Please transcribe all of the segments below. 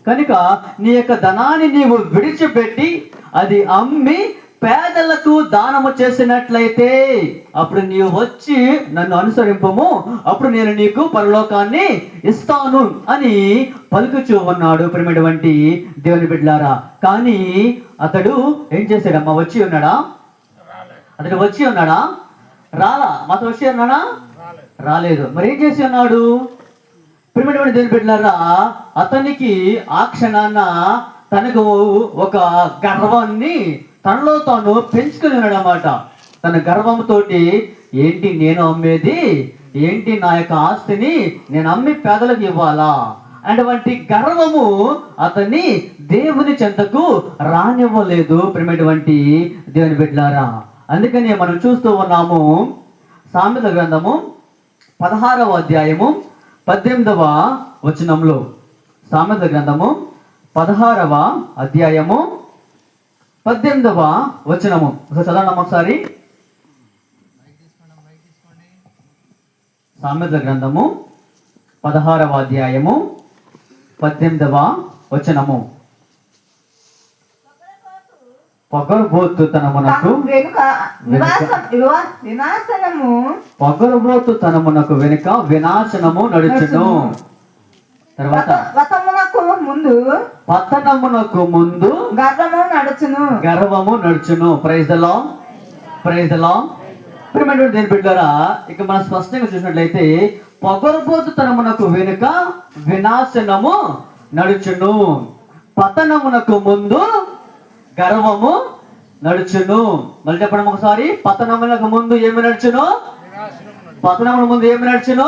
కనుక నీ యొక్క ధనాన్ని నీవు విడిచిపెట్టి అది అమ్మి పేదలకు దానము చేసినట్లయితే అప్పుడు నీవు వచ్చి నన్ను అనుసరింపము, అప్పుడు నేను నీకు పరలోకాన్ని ఇస్తాను అని పలుకుచూ ఉన్నాడు. ప్రియమైనటువంటి దేవుని బిడ్డలారా, కానీ అతడు ఏం చేశాడమ్మా? వచ్చి ఉన్నాడా? అతడు వచ్చి ఉన్నాడా? రాలా. మాతో వచ్చి ఉన్నాడా? రాలేదు. మరి ఏం చేసి ఉన్నాడు? ప్రియమైనటువంటి దేవుని బిడ్డలారా, అతనికి ఆ క్షణాన తనకు ఒక గర్వాన్ని తనలో తాను పెంచుకుని ఉన్నాడు అన్నమాట. తన గర్వంతో ఏంటి నేను అమ్మేది, ఏంటి నా యొక్క ఆస్తిని నేను అమ్మి పేదలకు ఇవ్వాలా అటువంటి గర్వము అతన్ని దేవుని చెంతకు రానివ్వలేదు. ప్రియమైనటువంటి దేవుని బిడ్డలారా, అందుకని మనం చూస్తూ ఉన్నాము సామెతల గ్రంథము 16వ అధ్యాయము 18వ వచనంలో. సామెతల గ్రంథము 16వ అధ్యాయము 18వ వచనము చదవండి ఒకసారి. సామెతల గ్రంథము 16వ అధ్యాయము 18వ వచనము. పొగరుబోతుతనమునకు వెనుక వినాశనము నడుచును. తర్వాత పతనమునకు ముందు గర్వము నడుచును. Praise the lord, praise the lord. ప్రియమైనటువంటి దేవుని బిడ్డలారా, ఇక మనం స్పష్టంగా చూసినట్లయితే పొగరుబోతుతనమునకు వెనుక వినాశనము నడుచును, పతనమునకు ముందు గర్వము నడుచును. మళ్ళీ చెప్పడం ఒకసారి. పతనమునకు ముందు ఏమి నడుచును? పతనముల ముందు ఏమి నడుచును?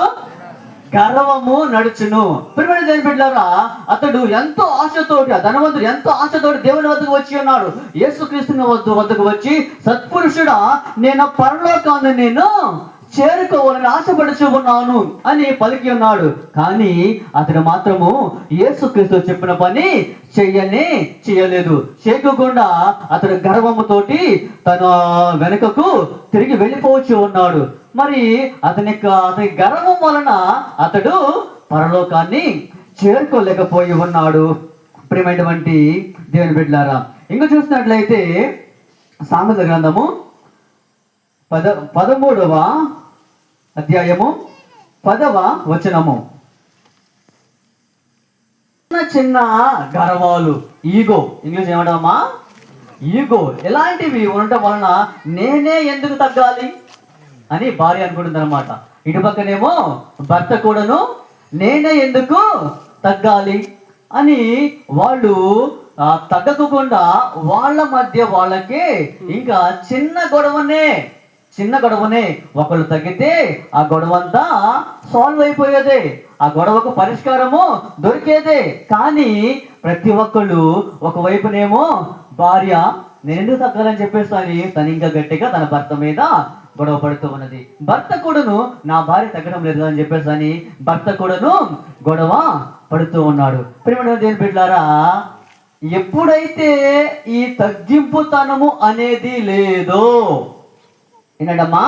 గర్వము నడుచును. ప్రియమైన దేవుని బిడ్డలారా, అతడు ఎంతో ఆశతోటి, ఆ ధనవంతుడు ఎంతో ఆశతోటి దేవుని వద్దకు వచ్చి ఉన్నాడు. యేసుక్రీస్తుని వద్దకు వచ్చి, సత్పురుషుడా, నేను పరలోకాన్ని నేను చేరుకోవాలని ఆశపడుచు ఉన్నాను అని పలికి ఉన్నాడు. కానీ అతడు మాత్రము యేసుక్రీస్తు చెప్పిన పని చేయలేదు. చేయకుండా అతడు గర్వముతోటి తన వెనుకకు తిరిగి వెళ్ళిపోవచ్చు ఉన్నాడు. మరి అతని గర్వం వలన అతడు పరలోకాన్ని చేరుకోలేకపోయి ఉన్నాడు. ప్రియమైనటువంటి దేవుని బిడ్డలారా, ఇంకా చూసినట్లయితే సామెతల గ్రంథము 13వ అధ్యాయము 10వ వచనము. చిన్న గర్వాలు, ఈగో, ఇంగ్లీష్ ఏమంటామా? ఈగో. ఎలాంటివి ఉండటం వలన నేనే ఎందుకు తగ్గాలి అని భార్య అనుకుంటుంది అనమాట. ఇటు పక్కనేమో భర్త కూడాను నేనే ఎందుకు తగ్గాలి అని వాళ్ళు తగ్గకుండా వాళ్ళ మధ్య వాళ్ళకి ఇంకా చిన్న గొడవనే ఒకళ్ళు తగ్గితే ఆ గొడవ అంతా సాల్వ్ అయిపోయేదే, ఆ గొడవకు పరిష్కారము దొరికేదే. కానీ ప్రతి ఒక్కళ్ళు ఒకవైపునేమో భార్య నేను ఎందుకు తగ్గాలని చెప్పేసి తను ఇంకా గట్టిగా తన భర్త మీద గొడవ పడుతూ ఉన్నది. భర్త కూడాను నా భార్య తగ్గడం లేదు అని చెప్పేసి భర్త కూడాను గొడవ పడుతూ ఉన్నాడు. ప్రియమైన దేవుని బిడ్డలారా, ఎప్పుడైతే ఈ తగ్గింపుతనము అనేది లేదో, ఏంటమ్మా,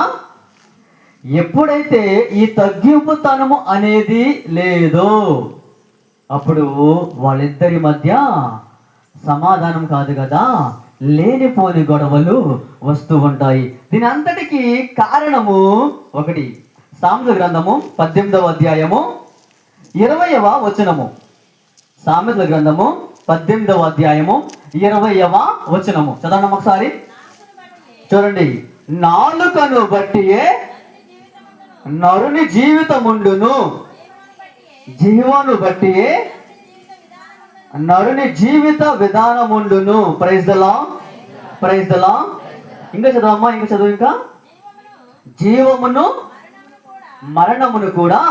ఎప్పుడైతే ఈ తగ్గింపుతనము అనేది లేదో అప్పుడు వాళ్ళిద్దరి మధ్య సమాధానం కాదు కదా, లేనిపోని గొడవలు వస్తూ ఉంటాయి. దీని అంతటికి కారణము ఒకటి. సామెతల గ్రంథము 18వ అధ్యాయము 20వ వచనము. సామెతల గ్రంథము 18వ అధ్యాయము 20వ వచనము చదవండి ఒకసారి. చూడండి. నాలుకను బట్టియే నరుని జీవితముండును, జీవను బట్టియే నరుని జీవిత విధానముండును. Praise the lord, praise the lord. ఇంకా చదవమ్మా, ఇంకా చదువు. ఇంకా జీవమును మరణమును కూడా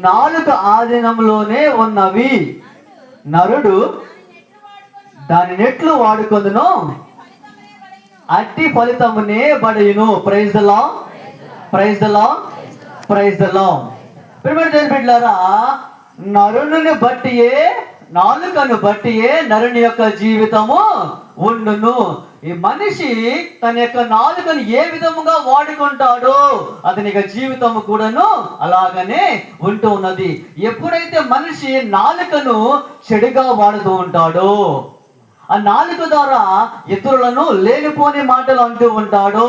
నాలుక ఆధీనంలోనే ఉన్నవి. నరుడు దాని నెట్లు వాడుకొందును, అట్టి ఫలితమునే బడియును. Praise the lord, praise the lord, praise the lord. ప్రియమైన దేవుని బిడ్డలారా, నరుని బట్టియే నాలుకను బట్టియే నరుని యొక్క జీవితము ఉండును. ఈ మనిషి తన యొక్క నాలుకను ఏ విధముగా వాడుకుంటాడో అతని యొక్క జీవితము కూడాను అలాగనే ఉంటూ ఉన్నది. ఎప్పుడైతే మనిషి నాలుకను చెడుగా వాడుతూ ఉంటాడో, ఆ నాలుక ద్వారా ఇతరులను లేనిపోని మాటలు అంటూ ఉంటాడు,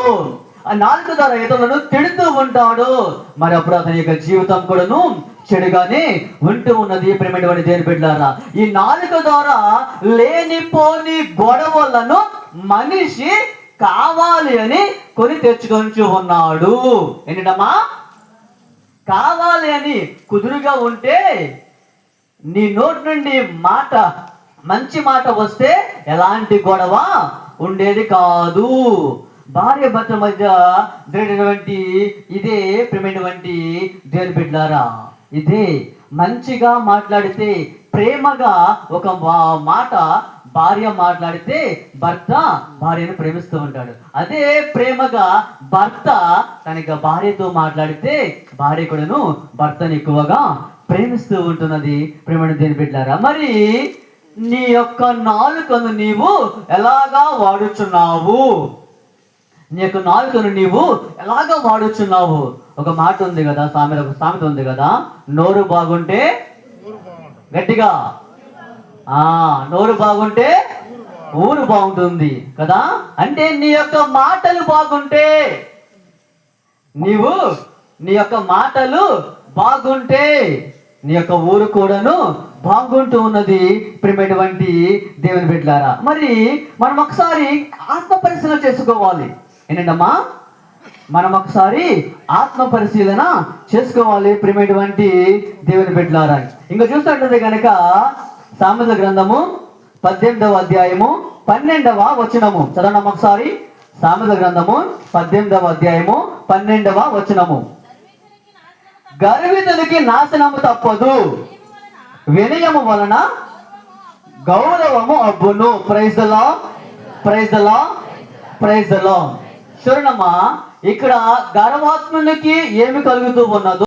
ఆ నాలుక ద్వారా ఇతరులను తిడుతూ ఉంటాడు, మరి అప్పుడు అతని యొక్క జీవితం కూడాను చెడుగానే ఉంటూ ఉన్నది. ప్రేమటువంటి దేవుని బిడ్డలారా, ఈ నాలుక ద్వారా లేనిపోని గొడవలను మనిషి కావాలి అని కొని తెచ్చుకొని ఉన్నాడు. ఏంటమ్మా? కావాలి అని కుదురుగా ఉంటే నీ నోటి నుండి మాట, మంచి మాట వస్తే ఎలాంటి గొడవ ఉండేది కాదు. భార్య భర్త మధ్య జరిగినటువంటి ఇదే ప్రేమైనటువంటి దేవుని బిడ్డలారా, ఇదే మంచిగా మాట్లాడితే, ప్రేమగా ఒక మాట భార్య మాట్లాడితే భర్త భార్యను ప్రేమిస్తూ ఉంటాడు. అదే ప్రేమగా భర్త తనకి భార్యతో మాట్లాడితే భార్య కూడాను భర్తను ఎక్కువగా ప్రేమిస్తూ ఉంటున్నది. ప్రేమైన దేవుని బిడ్డలారా, మరి నీ యొక్క నాలుకను నీవు ఎలాగా వాడుచున్నావు? నీ యొక్క నాలుకను నీవు ఎలాగా వాడుచున్నావు? ఒక మాట ఉంది కదా, సామెత ఉంది కదా, నోరు బాగుంటే గట్టిగా, నోరు బాగుంటే ఊరు బాగుంటుంది కదా. అంటే నీ యొక్క మాటలు బాగుంటే, నీ యొక్క మాటలు బాగుంటే నీ యొక్క ఊరు కూడాను బాగుంటూ ఉన్నది. ప్రియమైనటువంటి దేవుని బిడ్డలారా, మరి మనం ఒకసారి ఆత్మ పరిశీలన చేసుకోవాలి. ఏంటమ్మా? మనం ఒకసారి ఆత్మ పరిశీలన చేసుకోవాలి. ప్రియమైనటువంటి దేవుని బిడ్డలారా, ఇంకా చూసినట్లయితే కనుక సామెతల గ్రంథము 18వ అధ్యాయము 12వ వచనము చదవడం ఒకసారి. సామెతల గ్రంథము 18వ అధ్యాయము 12వ వచనము. గర్వితునికి నాశనము తప్పదు, వినయము వలన గౌరవము అబ్బును. Praise the lord, praise the lord, praise the lord. చూడమ్మా, ఇక్కడ గర్వాత్మునికి ఏమి కలుగుతూ ఉన్నదో